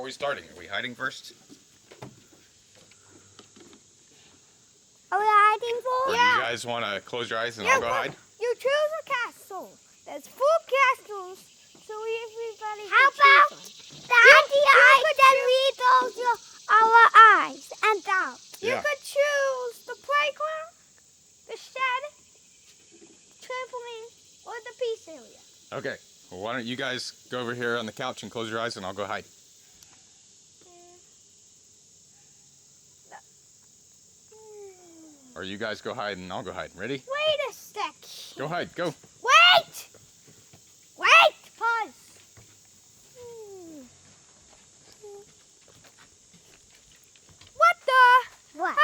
we starting? Are we hiding first? Are we hiding for? Or do you guys want to close your eyes and I'll go hide? You choose a castle. There's 4 castles, so everybody. How about Daddy? I could read our eyes and out. You could choose the playground, the shed, trampoline, or the peace area. Okay. Well, why don't you guys go over here on the couch and close your eyes and I'll go hide. Or you guys go hide and I'll go hide. Ready? Wait a sec. Go hide. Go. Wait! Wait! Pause. What the? What?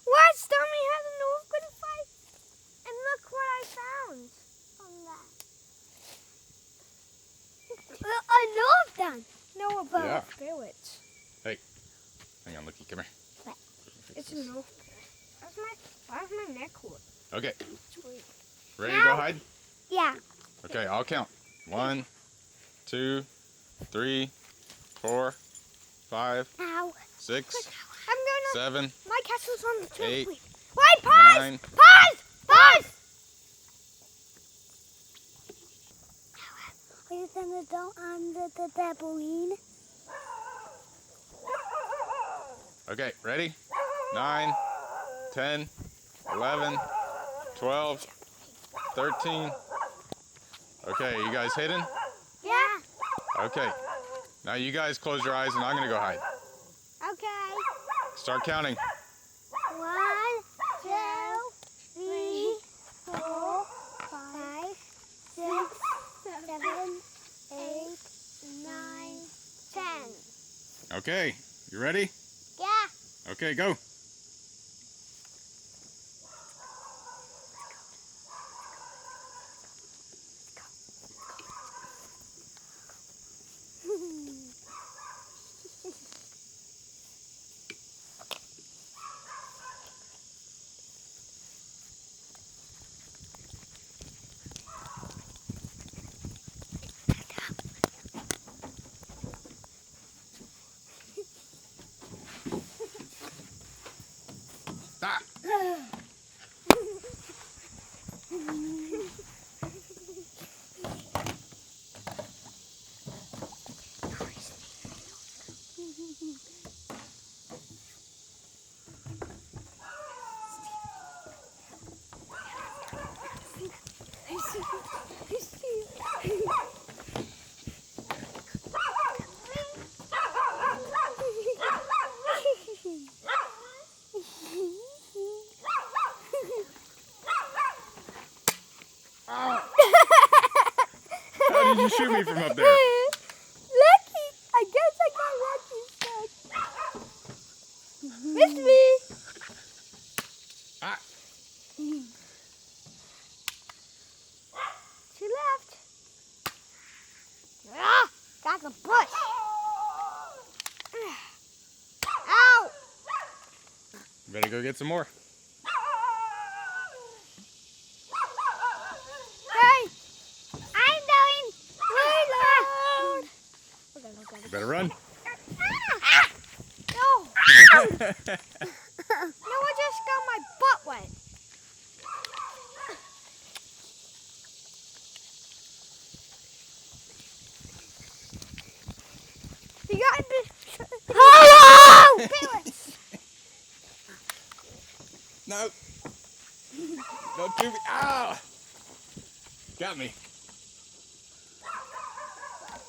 What? Stormy has a Nerf gun fight? And look what I found on that. A Nerf gun. No, about spirits. Hey. Hang on, Looky. Come here. What? It's a Nerf. Why's my neck hurt? Okay. Sweet. Ready to go hide? Yeah. Okay, I'll count. 1, 2, 3, 4, 5, Ow. 6, I'm gonna. 7, My castle's on the trampoline. 8, Wait, pause! 9. Pause! Pause! Are you gonna go under the trampoline? Okay, ready? 9, 10, 11, 12, 13. Okay, you guys hidden? Yeah. Okay. Now you guys close your eyes and I'm going to go hide. Okay. Start counting. 1, 2, 3, 4, 5, 6, 7, 8, 9, 10. Okay, you ready? Yeah. Okay, go. Stop. How did you shoot me from up there? Lucky. I guess I got lucky. Miss me. Ah. She left. Ah, that's a bush. Ow. You better go get some more. Hey, I'm doing reload. You better run. No. No, I just got my butt wet. You got this. Hello! No. Don't do me. Ow! Got me.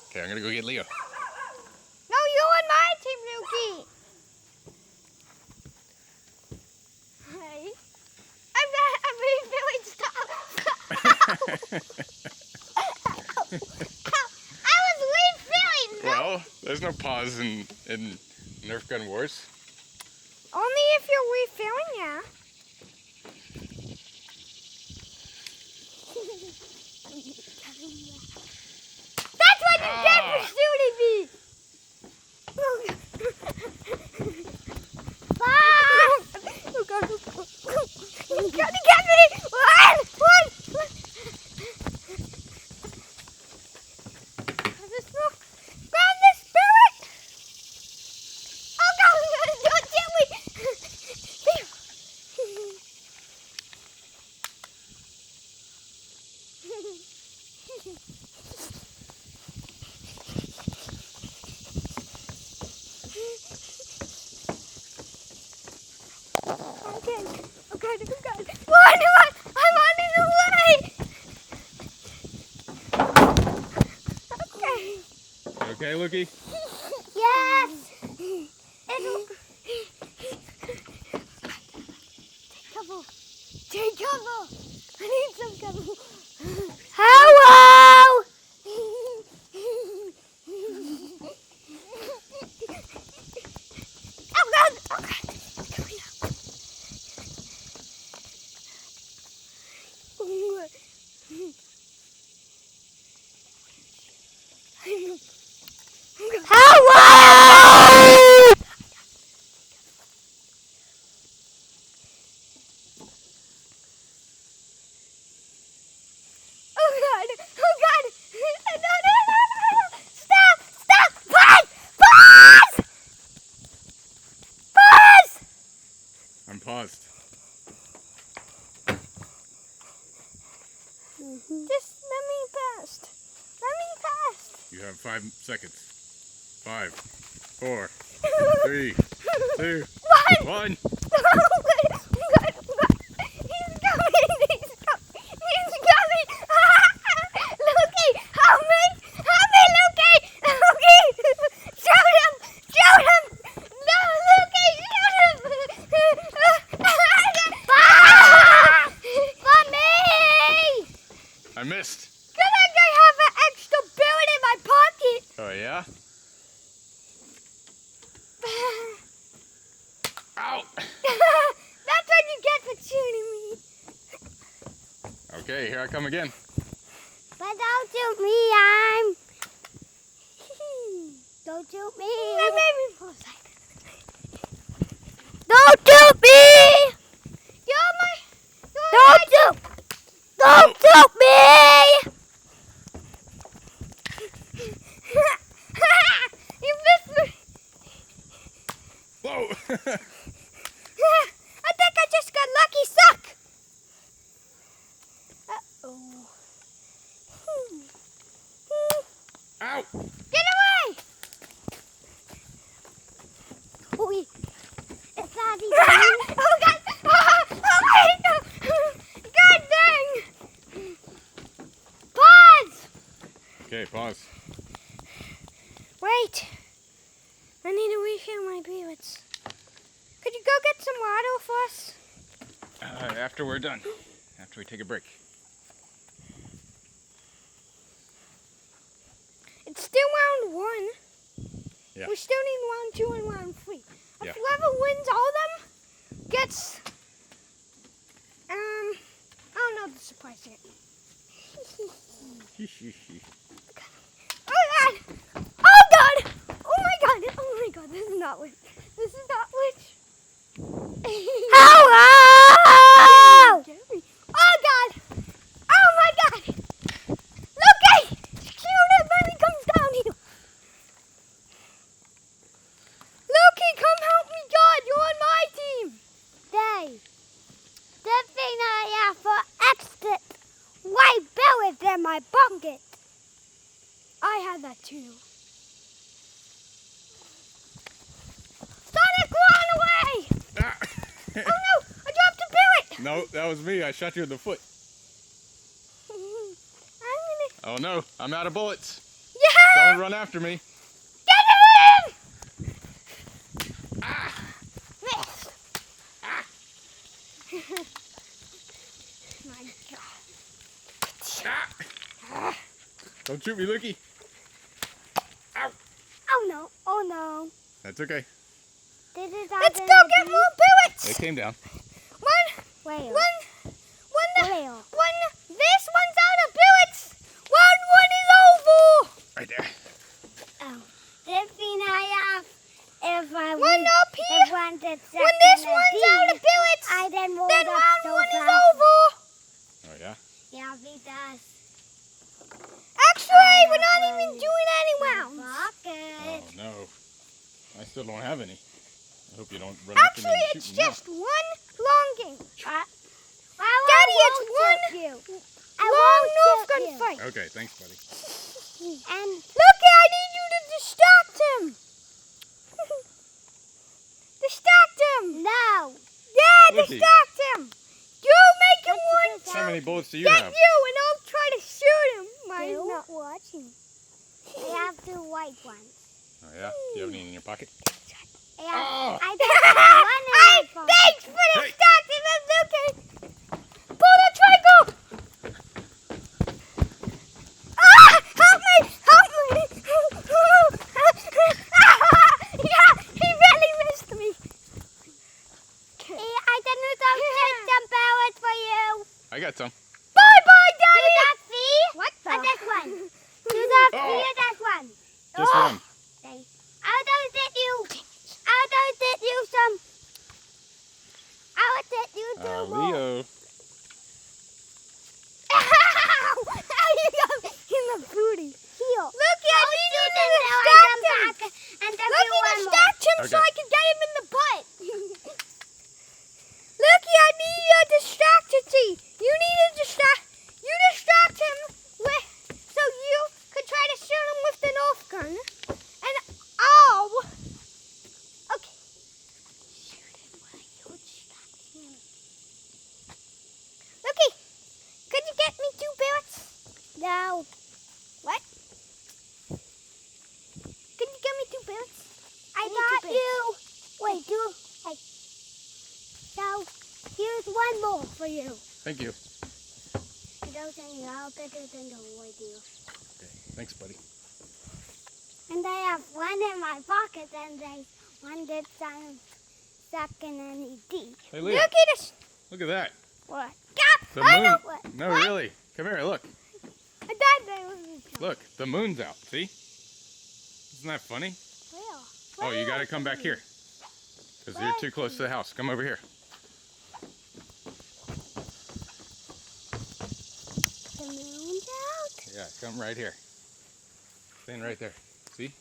Okay, I'm going to go get Leo. No, you and my team, Nuki. Hey. I'm being feeling stop. I was refilling. Well, there's no pause in Nerf gun wars. Only if you're refilling, yeah. That's what you get for shooting me! Boss! You gotta get me! Run! Run! Run the spirit! Okay. Run! I'm on the way! Okay. Okay, Lukey? Yes! Take cover! I need some cover. Hello! Oh God! Hello! Oh God! No! Stop! Pause! I'm paused. Just let me pass. You have 5 seconds. 5, 4, 3, 2, 1. He's coming! Loki, help me, Loki! Shoot him! No, Loki, shoot him! For me! I missed. Good, I have an extra bullet in my pocket. Oh, yeah? Ow! That's what you get for shooting me. Okay, here I come again. But don't shoot me, Don't shoot me. Don't shoot me! Don't shoot me! You missed me. Whoa! I think I just got lucky suck. Uh-oh. Ow! Get away! Oh, it's not even. Oh, God! Oh, wait! God dang! Pause! Okay, pause. Wait. I need to refill my bullets. Could you go get some water for us? After we're done. After we take a break. It's still round 1. Yeah. We still need round 2 and round 3. Yeah. If whoever wins all of them gets, I don't know the surprise yet. Oh God! Oh God! Oh my God! This is not witch. Hello! Oh God! Oh my God! Loki! Shoot him when he comes down here. Loki, come help me, God! You're on my team. Dave, the thing I have for exit white bellies in my bucket. I had that too. Sonic, run away! Ah. Oh no! I dropped a billet! No, that was me. I shot you in the foot. Oh no, I'm out of bullets. Yeah! Don't run after me. Get him in! Ah. Missed. Ah. My God. Ah. Don't shoot me, Lukey. Ow. Oh no. That's okay. Let's go get more bullets! They came down. This one's out of bullets! Round 1 is over! Right there. Oh. This thing I have, if I One up here. When When this one's out of billets, then then round 1 is over. Oh yeah? Yeah, because Actually, we're not even doing any rounds. Oh no. I still don't have any. I hope you don't run after me Actually, and it's shoot me now. just one long game. I Daddy, it's won't one. shoot you. long Nerf gun fight. Okay, thanks, buddy. And Lucky, I need you to distract him. Distract him. no. Yeah, Lucky. distract him. You make him What's one. How many bullets do you Get have? you, and I'll try to shoot him. Mine's Two. not watching. I have two white ones. Oh, yeah? Do you have any in your pocket? I have, Oh. I just have one in my phone. Thanks for Hey. distracting us, Lucky. Pull the trigger. Ah! Help me! Help me! Yeah, he really missed me. I didn't know some bullets for you. I got some. Bye-bye, Do Daddy. that fee? What the? Or this one? Do that Oh. fee or this one? Just one. I'll get you some. I'll get you two more. Leo. Ow! You got me in the booty. Here. Lucky, I need you to Until I distract come him. back and then Lucky, do one more. distract him so Okay. I can get him in the butt. Lucky, I need you to distract him. You need to distract. You distract him with so you could try to shoot him with the Nerf gun. And oh, okay. Shoot him while you distract him. Lucky, could you get me 2 bullets? No. What? Could you get me 2 bullets? I need got 2 you. Wait, hey. So, here's one more for you. Thank you. Those are all better than the with you. Okay, thanks, buddy. And I have one in my pocket and there's one that's stuck in an ED. Hey, Leo. Look at this. Look at that. What? The I moon. know. What? No, What? really. Come here. Look. I thought that was a joke. Look. The moon's out. See? Isn't that funny? Where? Oh, you got to come back here. Because you're too close to the house. Come over here. The moon's out? Yeah, come right here. Stand right there. See?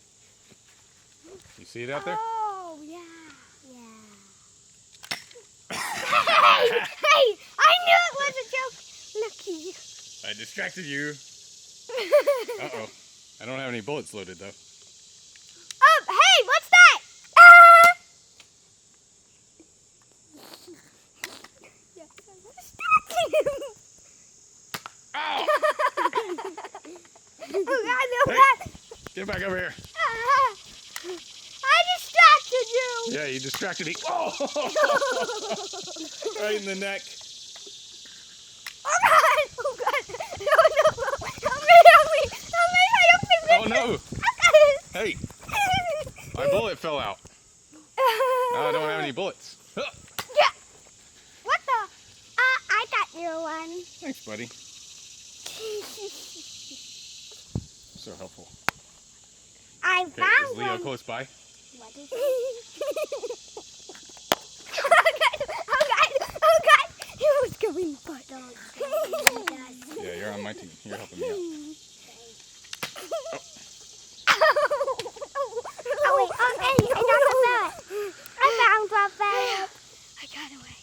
You see it out there? Oh, yeah. Yeah. Hey, I knew it was a joke. Lucky. I distracted you. Uh-oh. I don't have any bullets loaded, though. Hey, what's that? Ah! Yeah, I'm distracting him. Ow! Oh, God, no, Hey. that. Get back over here. I distracted you. Yeah, you distracted me. Oh! Right in the neck. Oh, God. Oh, God. No. Help me. Oh, no. Hey, my bullet fell out. Now I don't have any bullets. Huh. Yeah. What the? I got you one. Thanks, buddy. So helpful. I Okay, found is Leo one. close by? What is Oh, God. He was going butt. Yeah, you're on my team. You're helping me out. Oh, wait. Hey, I got the bag. I found the bag. I got away.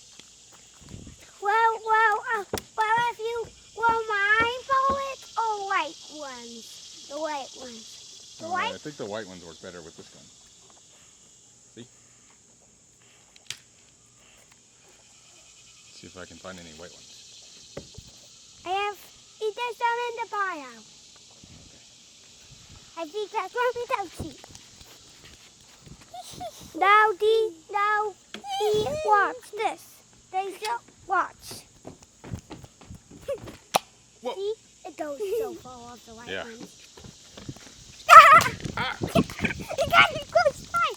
Well, if you want my bullets or white ones? The white ones. The white? I think the white ones work better with this gun. See? See if I can find any white ones. I have either some in the bio. I think that's what we don't see. Now, watch this. They don't watch. Whoa. See? It goes so far off the white Yeah. ones. Ah! He got me close by.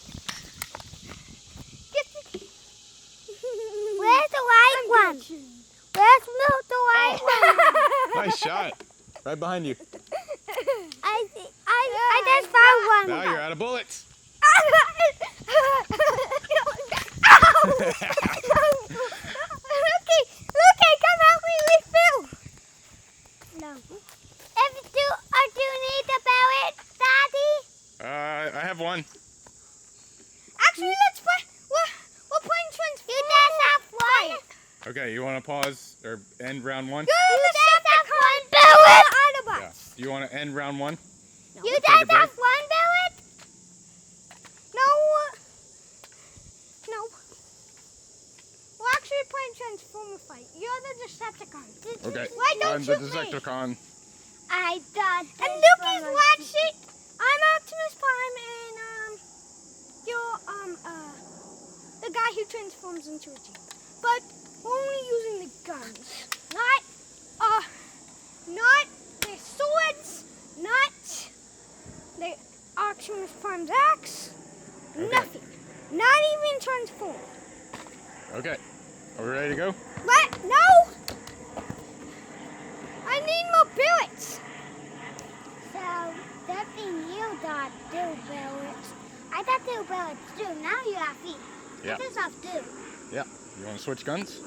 Where's the white one? Where's the white one? Nice shot. Right behind you. I just found one. Now you're out of bullets. Okay, come help me refill. No. Do you need the pellet, Daddy? I have one. Actually, let's play. We'll play ones. You just have one. Okay, you want to pause or end round one? Go to the You just have one you want to end round 1? No. You Take a guys break. have one bullet? No. No. We're actually playing Transformer fight. You're the Decepticon. Okay. Why don't I'm the shoot me? Decepticon. I thought this And Luke's one was- watching. I'm Optimus Prime, and you're the guy who transforms into a Jeep. But we're only using the guns, not the swords, not the Optimus Prime's axe. Okay. Nothing. Not even transform. Okay. Are we ready to go? What? No. I need more bullets. So, that thing you got 2 bullets. I got 2 bullets too. Now you have feet. Yeah. This is off 2. Yeah. You want to switch guns?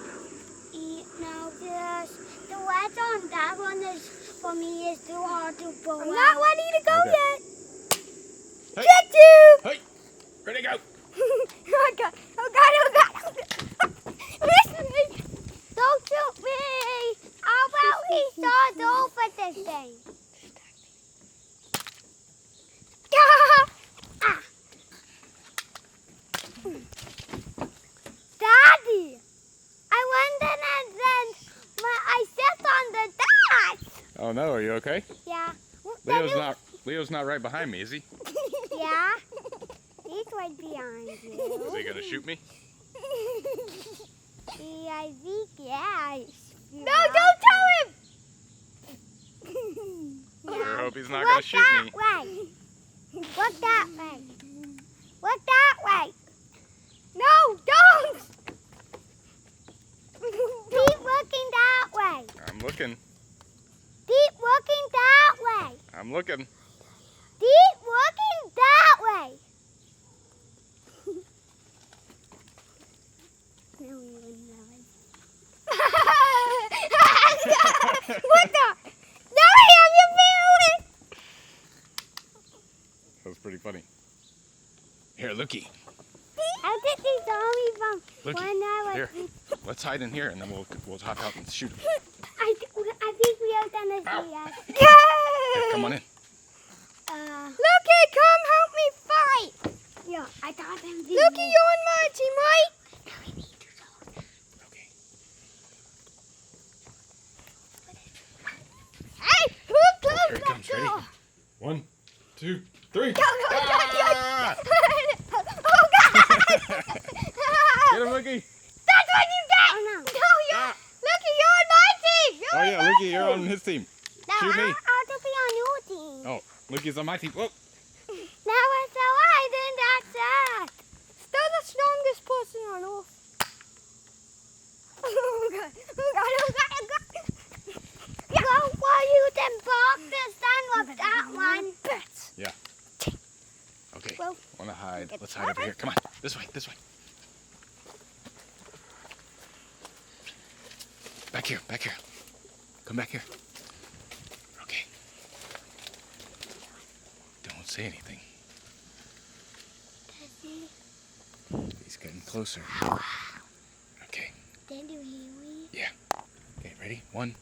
No, the wedge on that one is, for me, is too hard to pull I'm not ready to go Okay. yet. Hey. Get you! Hey. Ready to go. Oh God! Oh God! Oh God! Oh God. Listen me! Don't shoot me! How about we start over this thing? Ah. Daddy! I went in and then I stepped on the dots! Oh no, are you okay? Yeah. Leo's not right behind me, is he? Yeah? He's right behind Is you. he gonna shoot me? I think, yeah. No! Don't tell him! I hope he's not gonna shoot me. Way. Look that way. Look that way. No! Don't! Keep looking that way. I'm looking. Keep looking that way. I'm looking. Keep looking that way. No, you wouldn't know it. What the? No! I have your feeling! That was pretty funny. Here, looky. How did they saw me from Looky. when I was... Here. Let's hide in here and then we'll hop out and shoot him. I think we are gonna see us. Here, come on in. Lukey, come help me fight! Yeah, I got them. Lukey, you're on my team, right? Okay. Hey, who closed Here he that comes. Ready? door? 1, 2, 3. Go, go, go, Ah! go. Oh, God! Get him, Looky. That's what you get! Oh, no. No, Ah. Lukey, you're on my team! You're Oh on yeah, my Looky, you're team. on his team. No, Shoot me. I'll just be on your team. Oh, Looky's on my team. Whoa. Now it's so I then that's it. Still the strongest person on Earth. Oh, God. Oh, God. Oh, God. Oh, God. Go for you then boxes then with that one. Yeah. Okay. Well, Wanna hide? Let's hide over here. Come on. This way. This way. Back here. Back here. Come back here. Okay. Don't say anything. He's getting closer. Okay. Did you hear me? Yeah. Okay, ready? 1.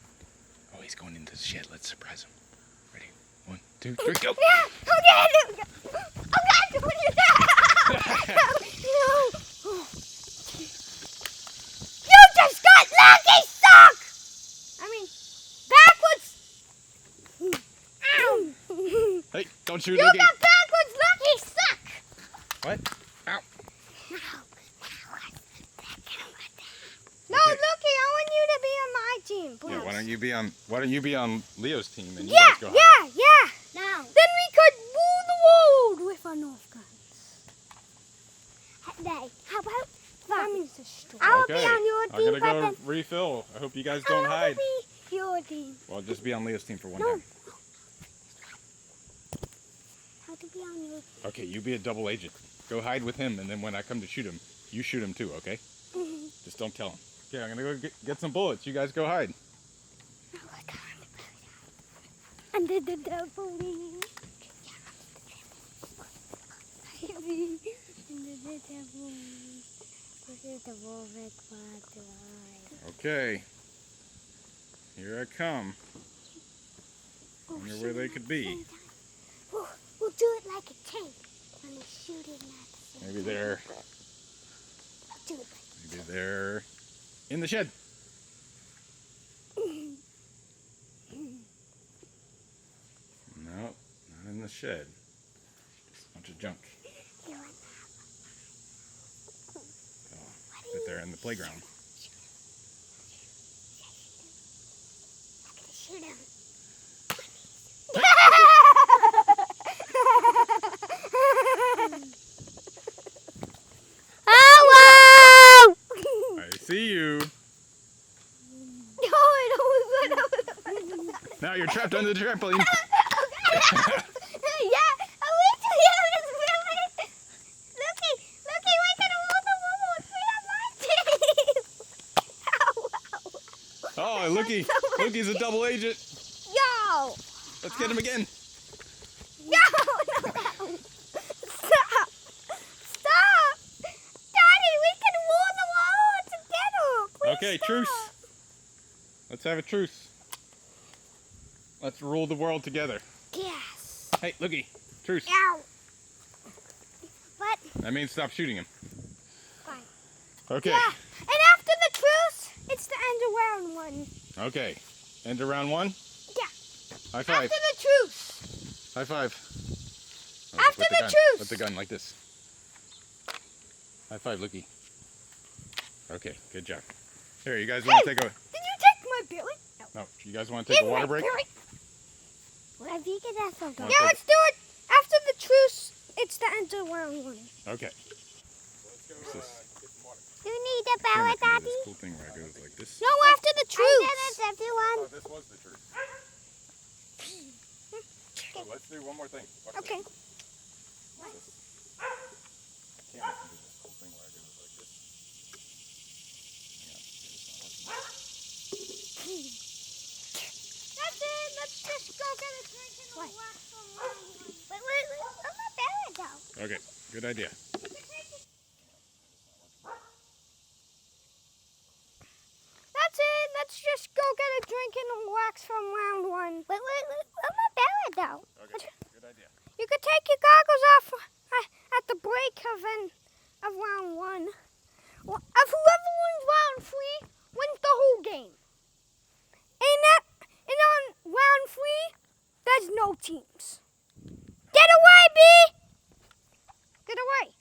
Oh, he's going into the shed. Let's surprise him. Ready? 1, 2, 3, go! yeah. Okay. Oh, God. What is that? No. You just got lucky, suck! I mean, backwards. Ow. Hey, don't shoot You Looky. got backwards lucky, suck! What? Ow. No, Okay. Looky, I want you to be on my team, please. Yeah, why don't you be on Leo's team and you Yeah, guys go hide? yeah. No. Then we could rule the world with our Nerf guns. Hey, how about That means destroy. I will Okay. be on your I'm team, gonna but go then refill. I hope you guys I don't will hide. be your team. Well, just be on Leo's team for one No. time. How to be on your Okay, you be a double agent. Go hide with him, and then when I come to shoot him, you shoot him too, okay? Just don't tell him. Okay, I'm gonna go get some bullets. You guys go hide. under the double wing. Under the double wing. This is the Warwick butterfly. Okay. Here I come. Wonder where they could be. We'll do it like a tank when we shoot it at the same Maybe they're Do it maybe they're in the shed. No, not in the shed. Just a bunch of junk. You want That they're in the playground. I'm gonna shoot him. Hello! I see you. No, I don't want to. Now you're trapped under the trampoline. Yeah, I wish we had this really. Looky, we can hold the one with my teeth. Ow, Oh, Lookie's a double agent. Yo! Let's get him again. No! Stop! Daddy, we can hold the wall together. Please Okay, stop. truce. Let's have a truce. Let's rule the world together. Yes. Hey, Lookie, truce. Ow. What? That means stop shooting him. Fine. Okay. Yeah. And after the truce, it's the end of round one. Okay. End of round one. Yeah. High five. After the truce. High five. After put the gun. truce. Put the gun like this. High five, Lookie. Okay, good job. Here, you guys want to take a... Did you take my Billy? No, you guys want to take a water break? Well, if you get that something. Wanna Yeah, take- let's do it. After the truce, it's the end of round one. Okay. Do you need a power, Daddy? This cool thing where it goes like this. No, after the truce. Everyone. Oh, this was the truth. So let's do one more thing. Watch Okay. this. Camera can do this cool thing where it goes like this. That's it. Let's just go get a drink and a wax from round one. Wait. I'm not bad though. Okay, good idea. That's it. Let's just go get a drink and a wax from round one. Wait. I'm not bad though. Okay, good idea. You could take your goggles off at the break of round one. Well, if whoever wins round three wins the whole game. And on round three, there's no teams. Get away, B! Get away.